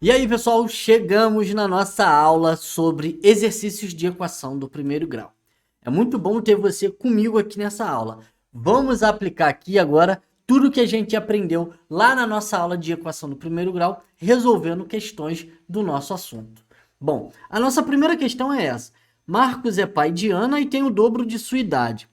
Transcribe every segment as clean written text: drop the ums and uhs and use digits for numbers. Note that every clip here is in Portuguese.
E aí, pessoal, chegamos na nossa aula sobre exercícios de equação do primeiro grau. É muito bom ter você comigo aqui nessa aula. Vamos aplicar aqui agora tudo que a gente aprendeu lá na nossa aula de equação do primeiro grau, resolvendo questões do nosso assunto. Bom, a nossa primeira questão é essa. Marcos é pai de Ana e tem o dobro de sua idade.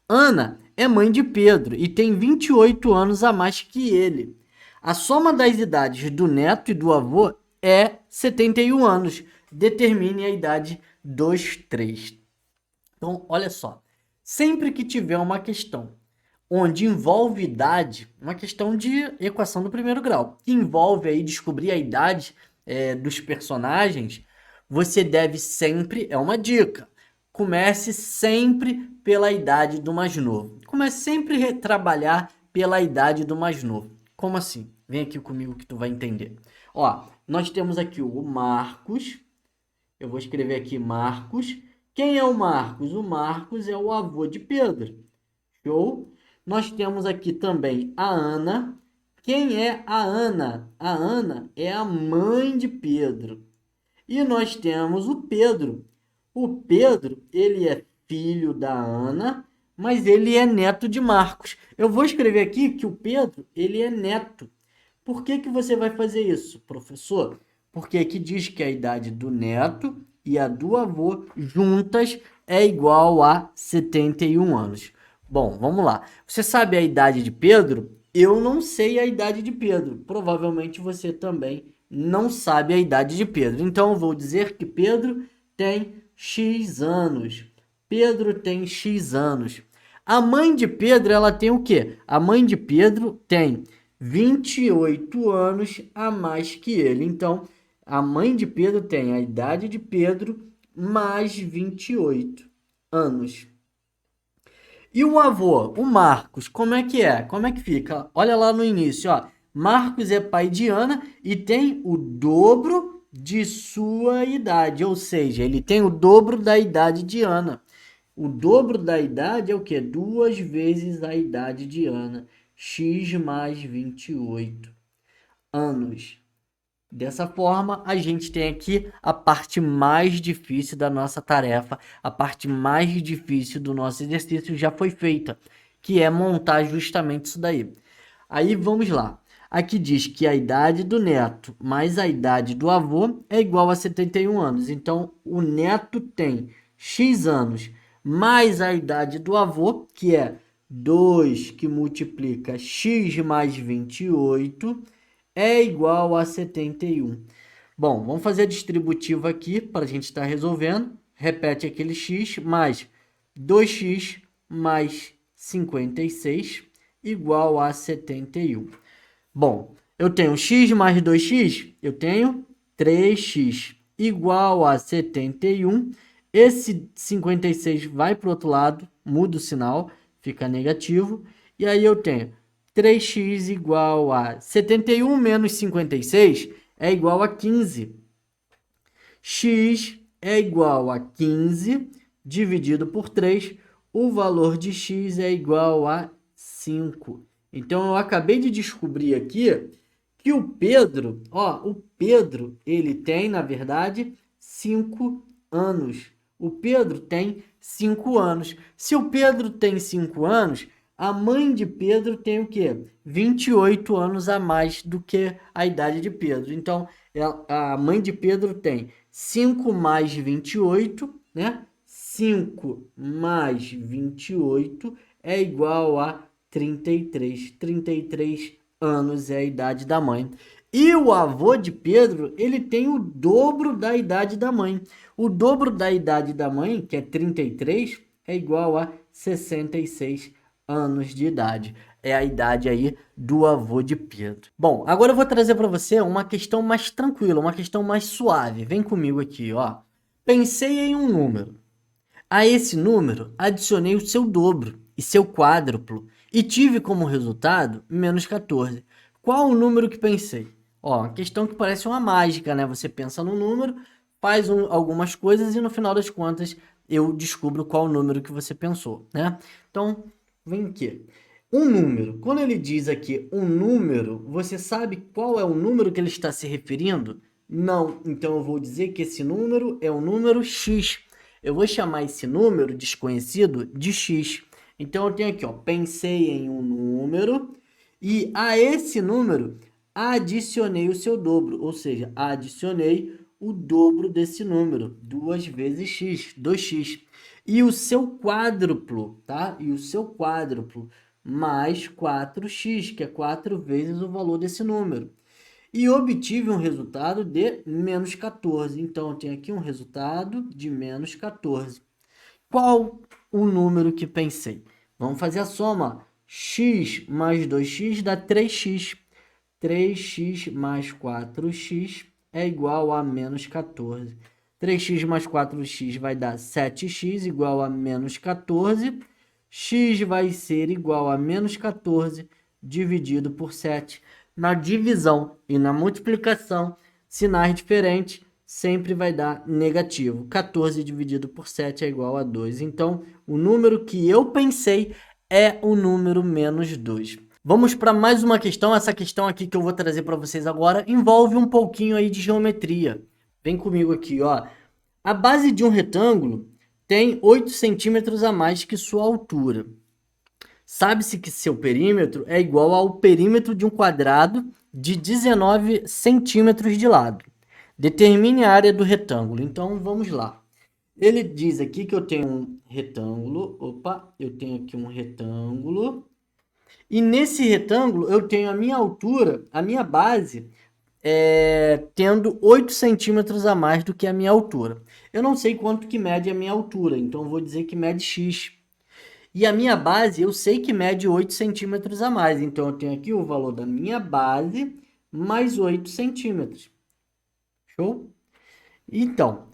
Ana é mãe de Pedro e tem 28 anos a mais que ele. A soma das idades do neto e do avô é 71 anos. Determine a idade dos três. Então, olha só. Sempre que tiver uma questão onde envolve idade, uma questão de equação do primeiro grau, que envolve aí descobrir a idade dos personagens, você deve sempre, é uma dica, comece sempre pela idade do mais novo. Comece sempre a trabalhar pela idade do mais novo. Como assim? Vem aqui comigo que tu vai entender. Ó, nós temos aqui o Marcos. Eu vou escrever aqui Marcos. Quem é o Marcos? O Marcos é o avô de Pedro. Show? Nós temos aqui também a Ana. Quem é a Ana? A Ana é a mãe de Pedro. E nós temos o Pedro. O Pedro, ele é filho da Ana, mas ele é neto de Marcos. Eu vou escrever aqui que o Pedro, ele é neto. Por que que você vai fazer isso, professor? Porque aqui diz que a idade do neto e a do avô juntas é igual a 71 anos. Bom, vamos lá. Você sabe a idade de Pedro? Eu não sei a idade de Pedro. Provavelmente você também não sabe a idade de Pedro. Então eu vou dizer que Pedro tem X anos. Pedro tem X anos. A mãe de Pedro, ela tem o quê? A mãe de Pedro tem 28 anos a mais que ele. Então, a mãe de Pedro tem a idade de Pedro mais 28 anos. E o avô, o Marcos, como é que é? Como é que fica? Olha lá no início, ó. Marcos é pai de Ana e tem o dobro de sua idade, ou seja, ele tem o dobro da idade de Ana. O dobro da idade é o quê? 2 vezes a idade de Ana. X mais 28 anos. Dessa forma, a gente tem aqui a parte mais difícil da nossa tarefa, a parte mais difícil do nosso exercício já foi feita, que é montar justamente isso daí. Aí vamos lá. Aqui diz que a idade do neto mais a idade do avô é igual a 71 anos. Então, o neto tem X anos mais a idade do avô, que é 2 que multiplica X mais 28 é igual a 71. Bom, vamos fazer a distributiva aqui para a gente estar resolvendo. Repete aquele x mais 2x mais 56 igual a 71. Bom, eu tenho x mais 2x, eu tenho 3x igual a 71. Esse 56 vai para o outro lado, muda o sinal, fica negativo. E aí eu tenho 3x igual a 71 menos 56 é igual a 15. X é igual a 15 dividido por 3. O valor de x é igual a 5. Então, eu acabei de descobrir aqui que o Pedro, ele tem, na verdade, 5 anos. O Pedro tem 5 anos. Se o Pedro tem 5 anos, a mãe de Pedro tem o quê? 28 anos a mais do que a idade de Pedro. Então, a mãe de Pedro tem 5 mais 28, né? 5 mais 28 é igual a 33. 33 anos é a idade da mãe. E o avô de Pedro, ele tem o dobro da idade da mãe. O dobro da idade da mãe, que é 33, é igual a 66 anos de idade. É a idade aí do avô de Pedro. Bom, agora eu vou trazer para você uma questão mais tranquila, uma questão mais suave. Vem comigo aqui, ó. Pensei em um número. A esse número, adicionei o seu dobro e seu quádruplo e tive como resultado menos 14. Qual o número que pensei? Ó, uma questão que parece uma mágica, né? Você pensa no número, faz algumas coisas e no final das contas eu descubro qual o número que você pensou, né? Então, vem aqui. Um número. Quando ele diz aqui um número, você sabe qual é o número que ele está se referindo? Não, então eu vou dizer que esse número é o número x. Eu vou chamar esse número desconhecido de x. Então eu tenho aqui, ó, pensei em um número e a esse número adicionei o seu dobro, ou seja, adicionei o dobro desse número, 2 vezes x, 2x. E o seu quádruplo, tá? E o seu quádruplo mais 4x, que é 4 vezes o valor desse número. E obtive um resultado de menos 14. Então, eu tenho aqui um resultado de menos 14. Qual o número que pensei? Vamos fazer a soma. X mais 2x dá 3x. 3x mais 4x é igual a menos 14. 3x mais 4x vai dar 7x igual a menos 14. X vai ser igual a menos 14 dividido por 7. Na divisão e na multiplicação, sinais diferentes, sempre vai dar negativo. 14 dividido por 7 é igual a 2. Então, o número que eu pensei é o número menos 2. Vamos para mais uma questão. Essa questão aqui que eu vou trazer para vocês agora envolve um pouquinho aí de geometria. Vem comigo aqui, ó. A base de um retângulo tem 8 centímetros a mais que sua altura. Sabe-se que seu perímetro é igual ao perímetro de um quadrado de 19 centímetros de lado. Determine a área do retângulo. Então, vamos lá. Ele diz aqui que eu tenho um retângulo. Opa, eu tenho aqui um retângulo. E nesse retângulo eu tenho a minha altura, a minha base, tendo 8 centímetros a mais do que a minha altura. Eu não sei quanto que mede a minha altura, então eu vou dizer que mede x. E a minha base, eu sei que mede 8 centímetros a mais. Então, eu tenho aqui o valor da minha base mais 8 centímetros. Show? Então,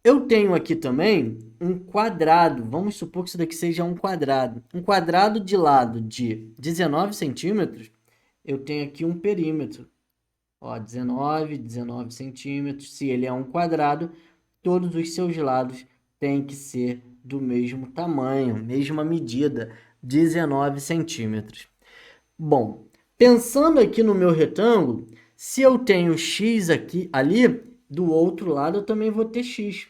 eu tenho aqui também um quadrado. Vamos supor que isso daqui seja um quadrado. Um quadrado de lado de 19 centímetros, eu tenho aqui um perímetro. Ó, 19 centímetros. Se ele é um quadrado, todos os seus lados têm que ser do mesmo tamanho, mesma medida, 19 centímetros. Bom, pensando aqui no meu retângulo, se eu tenho x aqui, ali, do outro lado eu também vou ter x.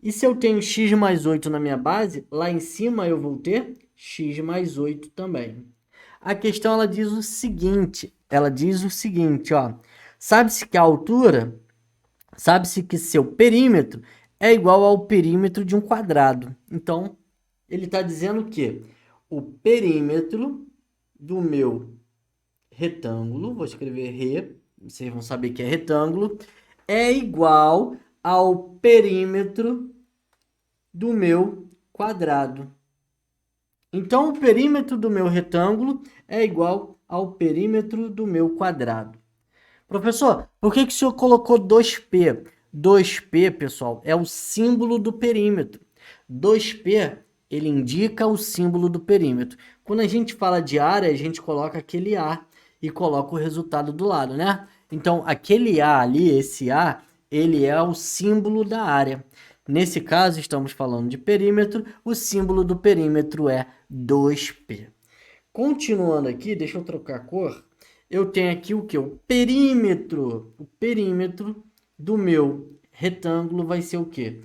E se eu tenho x mais 8 na minha base, lá em cima eu vou ter x mais 8 também. A questão ela diz o seguinte, ó, sabe-se que a altura, sabe-se que seu perímetro é igual ao perímetro de um quadrado. Então, ele está dizendo que o perímetro do meu retângulo, vou escrever re, vocês vão saber que é retângulo, é igual ao perímetro do meu quadrado. Então, o perímetro do meu retângulo é igual ao perímetro do meu quadrado. Professor, por que o senhor colocou 2P? 2P, pessoal, é o símbolo do perímetro. 2P, ele indica o símbolo do perímetro. Quando a gente fala de área, a gente coloca aquele A e coloca o resultado do lado, né? Então, aquele A ali, esse A, ele é o símbolo da área. Nesse caso, estamos falando de perímetro, o símbolo do perímetro é 2P. Continuando aqui, deixa eu trocar a cor. Eu tenho aqui o que? O perímetro. O perímetro do meu retângulo vai ser o quê?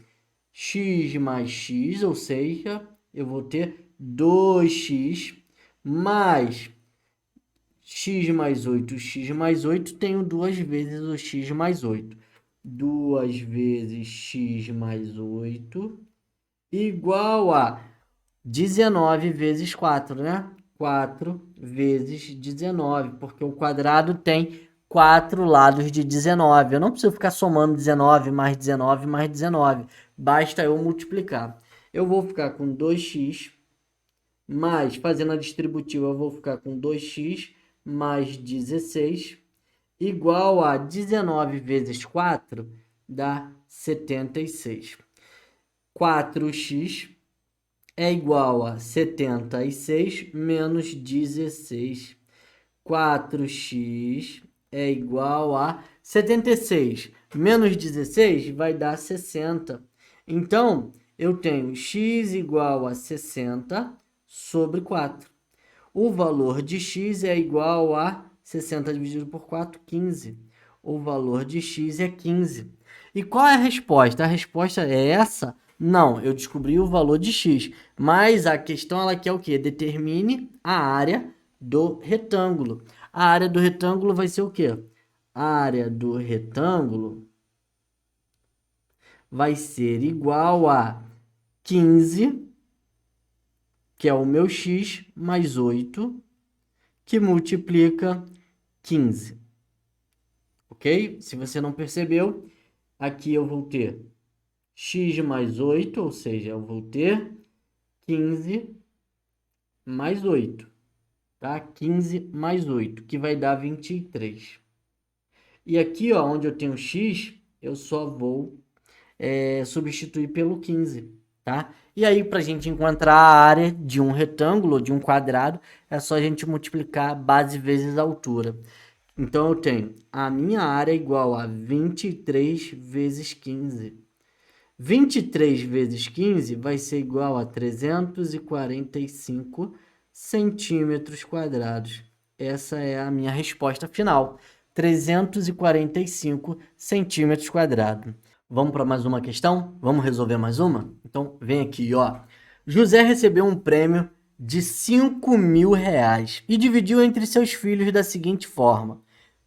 X mais x, ou seja, eu vou ter 2x mais x mais 8. X mais 8, tenho 2 vezes o x mais 8. 2 vezes x mais 8 igual a 19 vezes 4, né? 4 vezes 19, porque o quadrado tem 4 lados de 19. Eu não preciso ficar somando 19 mais 19 mais 19. Basta eu multiplicar. Eu vou ficar com 2x, mais, fazendo a distributiva, eu vou ficar com 2x mais 16, igual a 19 vezes 4, dá 76. 4x é igual a 76 menos 16. 4x é igual a 76 menos 16 vai dar 60. Então, eu tenho x igual a 60 sobre 4. O valor de x é igual a 60 dividido por 4, 15. o valor de x é 15. E qual é a resposta? A resposta é essa? Não, eu descobri o valor de x, mas a questão ela quer o quê? Determine a área do retângulo. A área do retângulo vai ser o quê? A área do retângulo vai ser igual a 15, que é o meu x, mais 8, que multiplica 15. Ok? Se você não percebeu, aqui eu vou ter x mais 8, ou seja, eu vou ter 15 mais 8, tá? 15 mais 8, que vai dar 23. E aqui, ó, onde eu tenho x, eu só vou substituir pelo 15, tá? E aí, para a gente encontrar a área de um retângulo, de um quadrado, é só a gente multiplicar base vezes altura. Então, eu tenho a minha área igual a 23 vezes 15. 23 vezes 15 vai ser igual a 345 centímetros quadrados. Essa é a minha resposta final. 345 centímetros quadrados. Vamos para mais uma questão? Vamos resolver mais uma? Então, vem aqui, ó. José recebeu um prêmio de 5.000 reais e dividiu entre seus filhos da seguinte forma.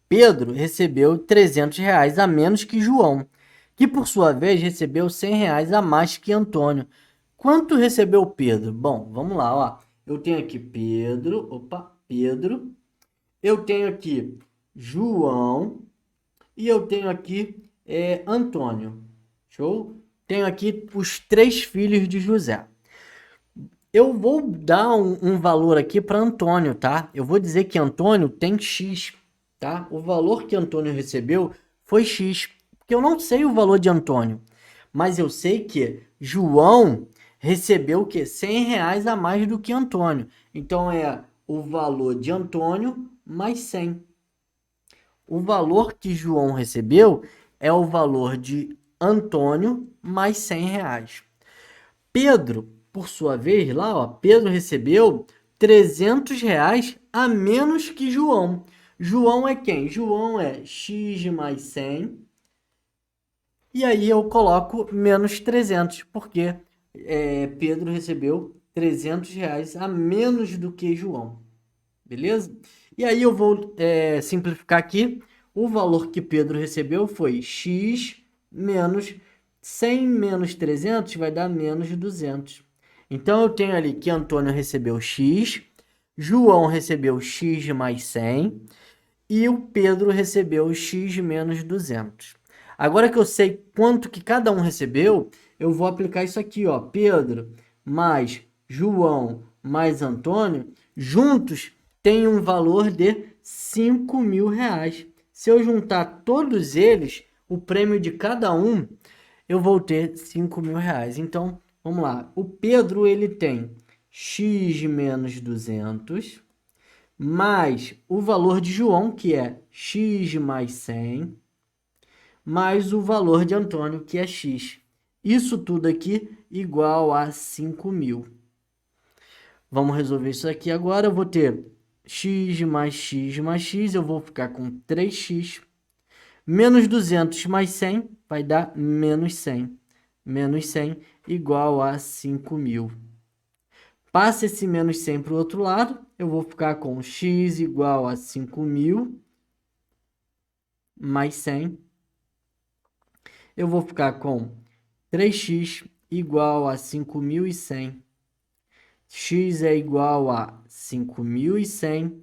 Pedro recebeu 300 reais a menos que João, que por sua vez recebeu 100 reais a mais que Antônio. Quanto recebeu Pedro? Bom, vamos lá, ó. Eu tenho aqui Pedro, Pedro. Eu tenho aqui João e eu tenho aqui Antônio. Show? Tenho aqui os 3 filhos de José. Eu vou dar um valor aqui para Antônio, tá? Eu vou dizer que Antônio tem X, tá? O valor que Antônio recebeu foi X, porque eu não sei o valor de Antônio, mas eu sei que João recebeu o quê? 100 reais a mais do que Antônio. Então, é o valor de Antônio mais 100. O valor que João recebeu é o valor de Antônio mais 100 reais. Pedro, por sua vez, lá, ó, Pedro recebeu 300 reais a menos que João. João é quem? João é x mais 100. E aí eu coloco menos 300, porque Pedro recebeu 300 reais a menos do que João. Beleza? E aí eu vou simplificar aqui. O valor que Pedro recebeu foi x menos 100 menos 300 vai dar menos 200. Então, eu tenho ali que Antônio recebeu x, João recebeu x mais 100 e o Pedro recebeu x menos 200. Agora que eu sei quanto que cada um recebeu, eu vou aplicar isso aqui, ó. Pedro mais João mais Antônio, juntos tem um valor de 5.000 reais. Se eu juntar todos eles, o prêmio de cada um, eu vou ter 5.000 reais. Então, vamos lá. O Pedro, ele tem x menos 200, mais o valor de João, que é x mais 100, mais o valor de Antônio, que é x. Isso tudo aqui igual a 5.000. Vamos resolver isso aqui agora. Eu vou ter x mais x mais x, eu vou ficar com 3x. Menos 200 mais 100 vai dar menos 100. Menos 100 igual a 5.000. Passa esse menos 100 para o outro lado. Eu vou ficar com x igual a 5.000 mais 100. Eu vou ficar com 3x igual a 5.100. X é igual a 5.100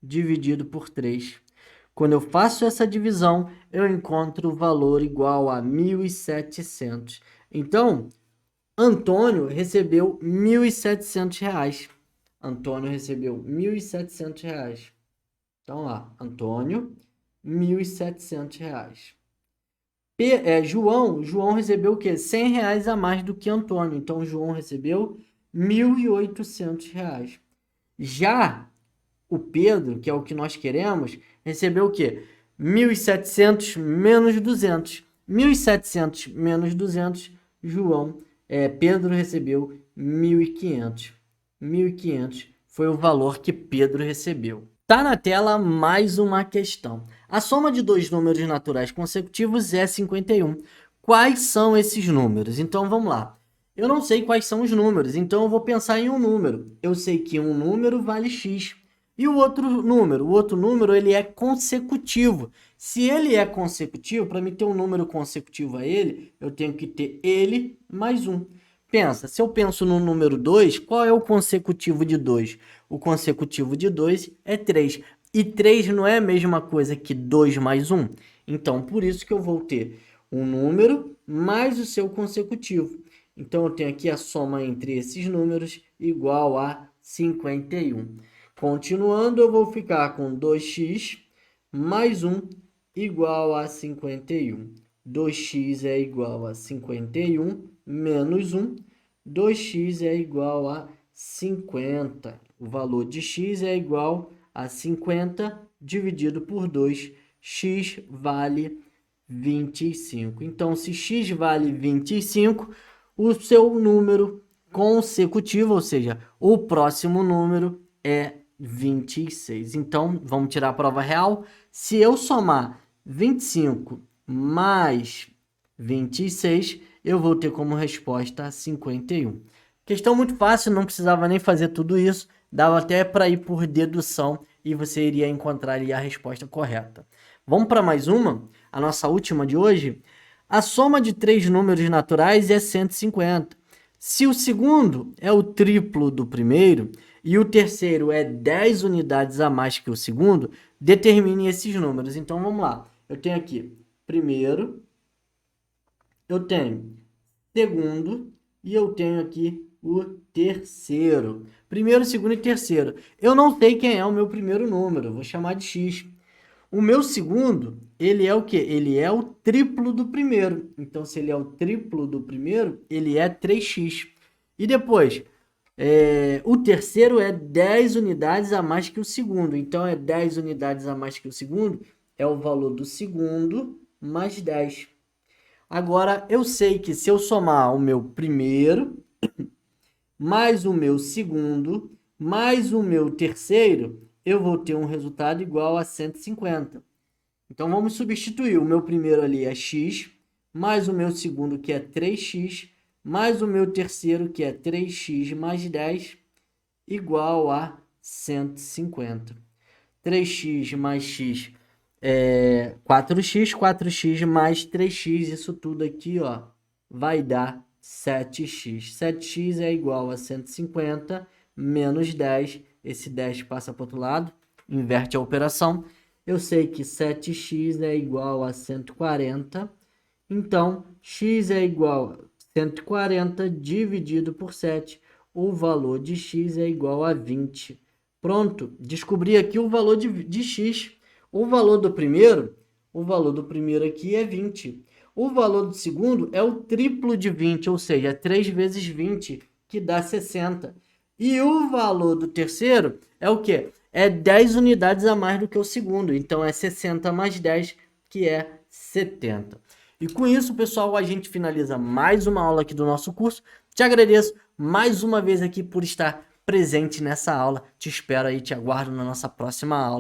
dividido por 3. Quando eu faço essa divisão, eu encontro o valor igual a 1.700. Então, Antônio recebeu 1.700 reais. Antônio recebeu 1.700 reais. Então, lá, Antônio, 1.700 reais. João recebeu o quê? 100 reais a mais do que Antônio. Então, João recebeu 1.800 reais. Já o Pedro, que é o que nós queremos, recebeu o quê? 1.700 menos 200. 1.700 menos 200, Pedro recebeu 1.500. 1.500 foi o valor que Pedro recebeu. Tá na tela mais uma questão. A soma de dois números naturais consecutivos é 51. Quais são esses números? Então vamos lá. Eu não sei quais são os números, então eu vou pensar em um número. Eu sei que um número vale x. E o outro número ele é consecutivo. Se ele é consecutivo, para mim ter um número consecutivo a ele, eu tenho que ter ele mais um. Pensa, se eu penso no número 2, qual é o consecutivo de 2? O consecutivo de 2 é 3. E 3 não é a mesma coisa que 2 mais 1. Então, por isso que eu vou ter um número mais o seu consecutivo. Então, eu tenho aqui a soma entre esses números igual a 51. Continuando, eu vou ficar com 2x mais 1 igual a 51. 2x é igual a 51 menos 1. 2x é igual a 50. O valor de x é igual a 50 dividido por 2. X vale 25. Então, se x vale 25, o seu número consecutivo, ou seja, o próximo número é 26. Então, vamos tirar a prova real. Se eu somar 25 mais 26, eu vou ter como resposta 51. Questão muito fácil, não precisava nem fazer tudo isso. Dava até para ir por dedução e você iria encontrar ali a resposta correta. Vamos para mais uma? A nossa última de hoje. A soma de três números naturais é 150. Se o segundo é o triplo do primeiro e o terceiro é 10 unidades a mais que o segundo, determine esses números. Então, vamos lá. Eu tenho aqui primeiro, eu tenho segundo e eu tenho aqui o terceiro. Primeiro, segundo e terceiro. Eu não sei quem é o meu primeiro número, vou chamar de x. O meu segundo, ele é o quê? Ele é o triplo do primeiro. Então, se ele é o triplo do primeiro, ele é 3x. E depois, o terceiro é 10 unidades a mais que o segundo. Então, é 10 unidades a mais que o segundo, é o valor do segundo mais 10. Agora, eu sei que se eu somar o meu primeiro, mais o meu segundo, mais o meu terceiro, eu vou ter um resultado igual a 150. Então, vamos substituir. O meu primeiro ali é x, mais o meu segundo, que é 3x, mais o meu terceiro, que é 3x mais 10, igual a 150. 3x mais x é 4x, 4x mais 3x, isso tudo aqui, ó, vai dar 7x. 7x é igual a 150 menos 10. Esse 10 passa para o outro lado, inverte a operação. Eu sei que 7x é igual a 140. Então, x é igual a 140 dividido por 7. O valor de x é igual a 20. Pronto, descobri aqui o valor de x. O valor do primeiro aqui é 20. O valor do segundo é o triplo de 20, ou seja, 3 vezes 20, que dá 60. E o valor do terceiro é o quê? É 10 unidades a mais do que o segundo. Então, é 60 mais 10, que é 70. E com isso, pessoal, a gente finaliza mais uma aula aqui do nosso curso. Te agradeço mais uma vez aqui por estar presente nessa aula. Te espero aí, te aguardo na nossa próxima aula.